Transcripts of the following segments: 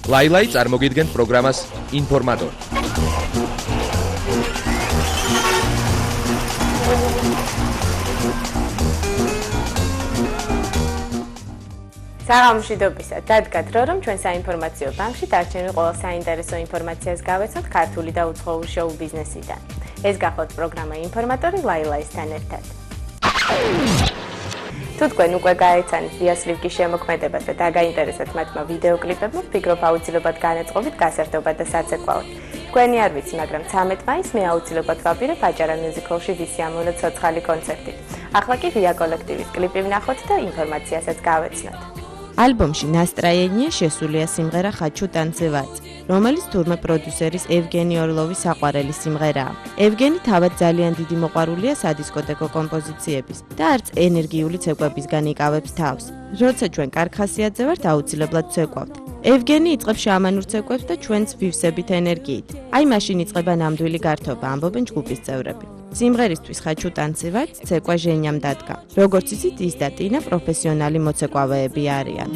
ლაილაი წარმოგიდგენთ პროგრამას ინფორმატორი. საღამოშიდობისა დადგათ რომ ჩვენ საინფორმაციო ბანკში დარჩენილ ყველა საინტერესო ინფორმაციას გავეცოთ ქართული და უცხოური შოუ ბიზნესიდან. ეს გახლავთ პროგრამა ინფორმატორი ლაილაისთან ერთად. თუ თქვენ უკვე გაეცანით დიასლივკის შემოქმედებას და დაგაინტერესებთ მათმა ვიდეოკლიპებმა, ვფიქრობ აუცილებლად განაწყობით გასართობად და საცეკვაოდ. თქვენი არ ვიცი, მაგრამ 13 მაისს მე აუცილებლად ვაპირებ აჭარა მიუზიკლში ვისი ამოვლე ცოცხალი კონცერტით. ახლა კი ვია კოლექტივის კლიპი ვნახოთ და ინფორმაციასაც გავეცნოთ. ალბომში ნასტრაენია შესულია სიმღერა ხაჩუ ტანცევაც, რომელიც თურმე პროდიუსერის ევგენი ორლოვის საყვარელი სიმღერაა. ევგენი თავად ძალიან დიდი მოყვარულია სადისკოტეკო კომპოზიციების და არც ენერგიული ცეკვებისგან იკავებს თავს. როცა ჩვენ კარხასიაძე ვართ, აუცილებლად ცეკვავთ. ევგენი იწყებს შამანურ ცეკვებს და ჩვენც ვივსებით ენერგიით. აი მაშინ იწყება ნამდვილი გართობა, ამბობენ ჯგუფის წევრები. სიმღერისთვის ხაჩუ ტანცევაც ცეკვა ჟენიამ დადგა. როგორც იცით, ის და ტინა პროფესიონალი მოცეკვავეები არიან.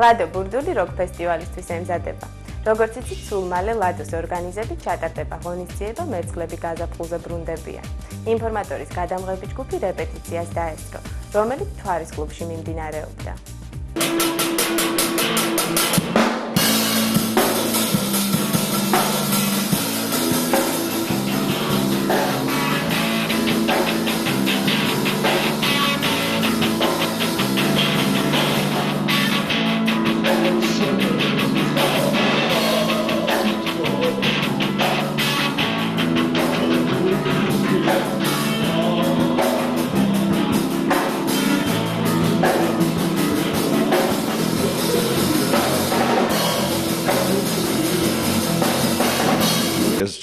ლადო ბურდული როკ ფესტივალისთვის ემზადება. როგორც იცით, სულ მალე ლადოს ორგანიზებით ჩატარდება ღონისძიება მერცხლები გაზაფხულზე ბრუნდებიან. ინფორმატორის გადამღები ჯგუფი რეპეტიციას დაესწრო, რომელიც თვარის კლუბში მიმდინარეობდა.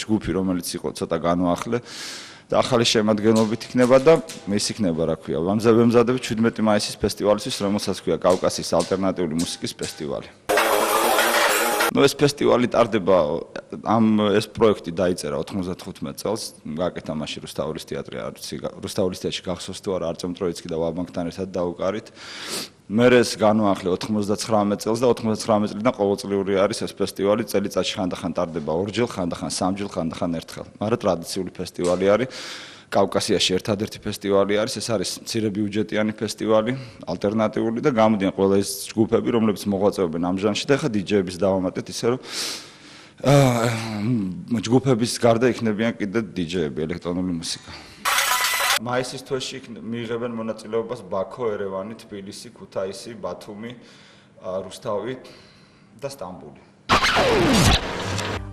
ჯგუფი, რომელიც იყო ცოტა განვაახლე და ახალი შემადგენლობით იქნება და ის იქნება, რა ქვია, ვემზადებ 17 მაისის ფესტივალისთვის, რომელსაც ქვია კავკასიის ალტერნატიული მუსიკის ფესტივალი. ეს ფესტივალი ტარდება, ეს პროექტი დაიწერა 95 წელს, გაკეთა მაშინ რუსთაველის თეატრი, რუსთაველის თეატრში გახსოვს თუ არა, არწემ ტროიცკი და ვაბანკთან ერთად დაუკარით. მე ეს განვაახლე 99 წელს და 99 წლიდან ყოველწლიური არის ეს ფესტივალი, წელიწადში ხანდახან ტარდება ორჯერ, ხანდახან სამჯერ, ხანდახან ერთხელ. მაგრამ ტრადიციული ფესტივალი არის. კავკასიაში ერთადერთი ფესტივალი არის, ეს არის მცირე ბიუჯეტიანი ფესტივალი, ალტერნატიული და გამოდიან ყველა ეს ჯგუფები, რომლებიც მოღვაწეობენ ამ ჟანრში და ახლა დიჯეების დავამატეთ ისე რომ ჯგუფების გარდა იქნებიან კიდე დიჯეები, ელექტრონული მუსიკა. მაისის თვეში მიიღებენ მონაწილეობას ბაქო, ერევანი, თბილისი, ქუთაისი, ბათუმი, რუსთავი და სტამბული.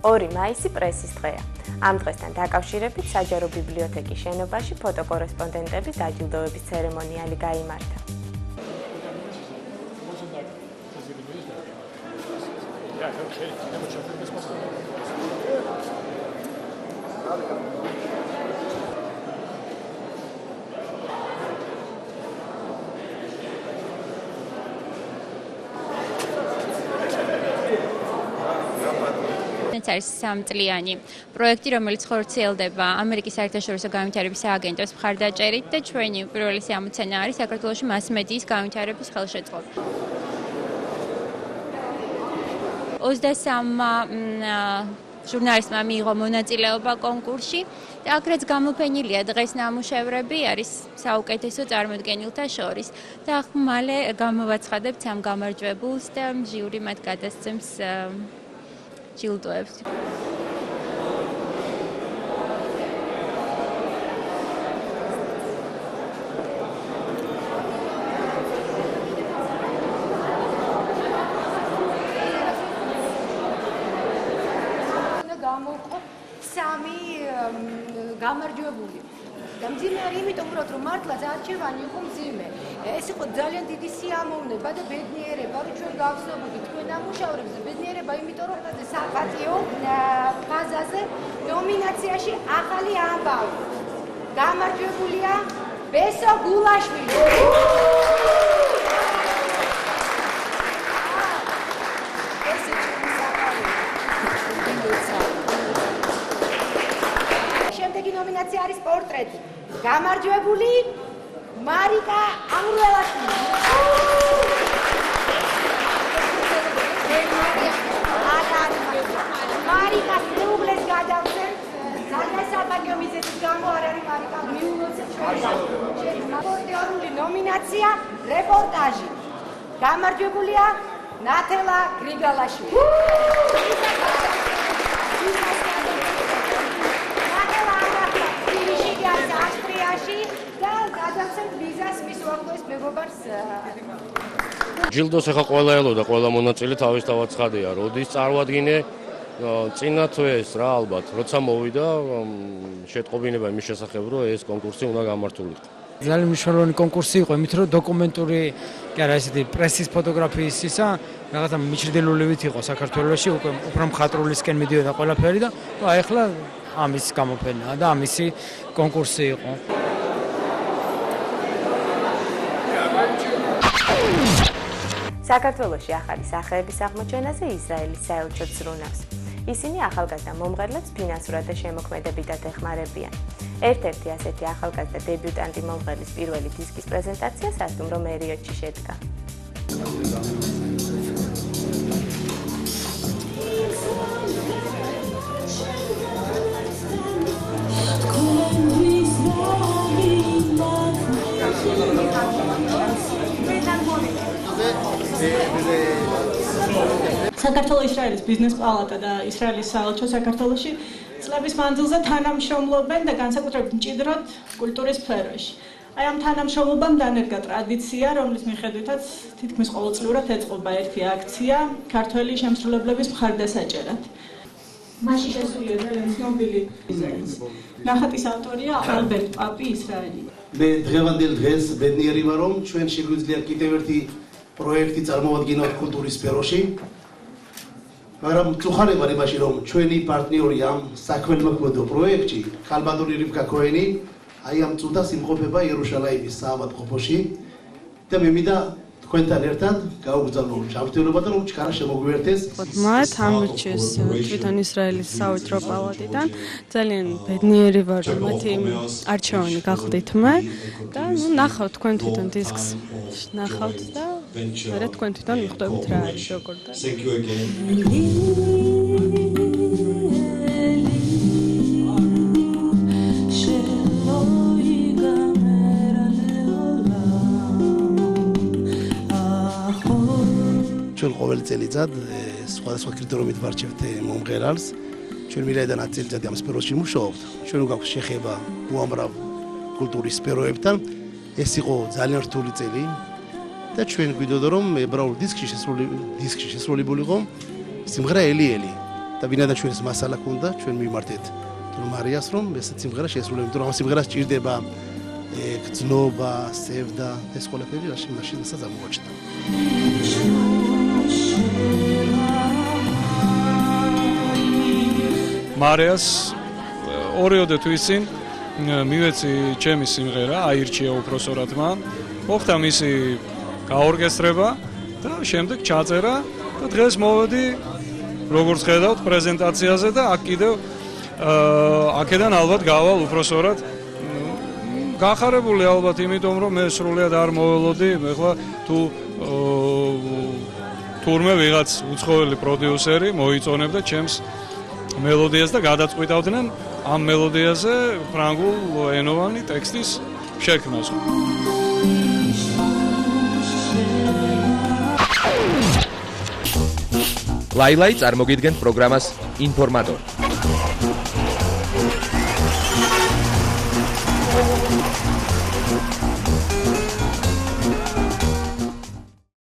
2 მაისი პრესის დღეა. ამ დღესთან დაკავშირებით საჯარო ბიბლიოთეკის შენობაში ფოტოკორესპონდენტების დაჯილდოების ცერემონიალი გაიმართა. არის 3 წლიანი პროექტი, რომელიც ხორციელდება ამერიკის საერთაშორისო განვითარების სააგენტოს მხარდაჭერით და ჩვენი პირველი ამოცანა არის საქართველოში მასმედიის განვითარების ხელშეწყობა. 23 ჟურნალისტმა მიიღო მონაწილეობა კონკურსში და აქაც გამოფენილია დღეს ნამუშევრები არის საუკეთესო წარმოდგენილთა შორის და მალე გამოვაცხადებთ ამ გამარჯვებულს და ჟიური მათ გადასცემს ჯილდოებს. სამი გამარჯვებული. და მძიმე არის იმიტომ, რომ მართლაც არჩევანი იყო მძიმე. ეს იყო ძალიან დიდი სიამოვნება და ბედნიერება, რომ ჩვენ გავხსნებოდით თქვენ ამუშავრებს და ბედნიერება, იმიტომ რომ საპატიო ფაზაზე ნომინაციაში ახალი ამბავი. გამარჯვებულია ბესო გულაშვილი. შემდეგი ნომინაცია არის პორტრეტი. გამარჯვებული მარიკა ამრველაშვილი. მარიკას მეუღლეს გადავცემთ. ძალიან საპატიო მიზეზის გამო არ არის მარიკა მიულოცეთ ჩვენს. პორტრეტული ნომინაცია რეპორტაჟი. გამარჯვებულია ნათელა გრიგალაშვილი. ჯილდოს ახლა ყველა ელოდა, ყველა მონაწილე თავის თავაცხადია. როდის წარვადგინე წინა თვეს რა ალბათ, როცა მოვიდა შეტყობინება იმის შესახებ, რომ ეს კონკურსი უნდა გამართულიყო. ძალიან მნიშვნელოვანი კონკურსი იყო, იმით რომ დოკუმენტური, კი არა ესეთი პრესის ფოტოგრაფიის ისა რაღაცა მიჩრდილულივით იყო საქართველოში, უკვე უფრო მხატვრულისკენ მიდიოდა ყველაფერი და აი ახლა ამის გამოფენაა და ამისი კონკურსი იყო. საქართველოში ახალი სახეების აღმოჩენაზე ისრაელის საელჩო ზრუნავს. ისინი ახალგაზრდა მომღერლებს ფინანსურად და შემოქმედებითად ეხმარებიან. ერთ-ერთი ასეთი ახალგაზრდა დებიუტანტი მომღერლის პირველი დისკის პრეზენტაცია სასტუმრო მერიოტში შედგა. საქართველოს ისრაელის ბიზნეს პალატა და ისრაელის საელჩო საქართველოში წლების მანძილზე თანამშრომლობენ და განსაკუთრებით მჭიდროდ კულტურის სფეროში. აი ამ თანამშრომლობამ დანერგა ტრადიცია, რომლის მიხედვითაც თითქმის ყოველწლიურად ეწყობა ერთი აქცია ქართველი შემსრულებლების მხარდასაჭერად. მასში შესულია ძალიან ცნობილი ნახატის ავტორია ალბერტ პაპი ისრაელი. მე დღევანდელ დღეს ბედნიერი ვარ, რომ ჩვენ შეგვიძლია კიდევ ერთი პროექტი წარმოვადგინოთ კულტურის სფეროში. მაგრამ წუხარება ვარ იმაში, რომ ჩვენი პარტნიორი ამ საქმეთმოქმედო პროექტში, ხალბადური რიბკა ქოენი, აი ამ წუთას იმყოფება იერუშალაიმის საავადმყოფოში და მე მინდა თქვენთან ერთად გავუგზავნო ჯანმრთელობა და რომ ჩქარა შემოგვიერთეს. მათ ამორჩეს თვითონ ისრაელის საელჩო პალატიდან. ძალიან ბედნიერი ვარ, რომ მათი არჩევანი გახდით მე და ნახავთ თქვენ თვითონ დისკს. ნახავთ და რა თქვენ თვითონ მიხვდებით რა არის როგორ და. ჩვენ ყოველ წელიწად სხვადასხვა კრიტერიუმით ვარჩევთ მომღერალს. ჩვენ მილაიდან 10 წელიწადი ამ სფეროში მუშაობთ. ჩვენ გვაქვს შეხება უამრავ კულტურის სფეროებთან. ეს იყო ძალიან რთული წელი და ჩვენ გვიდოდა რომ ებრაულ დისკში შესრულებულიყო სიმღერა ელიელი და ვინაიდან ჩვენს მასალა ქონდა, ჩვენ მიმართეთ მარიას რომ ეს სიმღერა შესრულებინათ, რომ ამ სიმღერას ჭირდება გრძნობა, სევდა, ეს ყველაფერი მაშინ რასაც ამოაჩნდა. მარიას ორიოდე თვის წინ მივეცი ჩემი სიმღერა, აირჩია უფროსორად მან, მოხდა მისი გაორკესტრება და შემდეგ ჩაწერა და დღეს მოვედი როგორც ხედავთ პრეზენტაციაზე და აქ კიდევ აქედან ალბათ გავალ უფროსორად. გახარებული ალბათ იმიტომ რომ მე სრულიად არ მოველოდი, ეხლა თუ თურმე ვიღაც უცხოელი პროდიუსერი მოიწონებდა ჩემს მელოდიას და გადაწყვიტავდნენ ამ მელოდიაზე ფრანგულ ენოვანი ტექსტის შექმნას. ლაილაი წარმოგიდგენთ პროგრამას ინფორმატორი.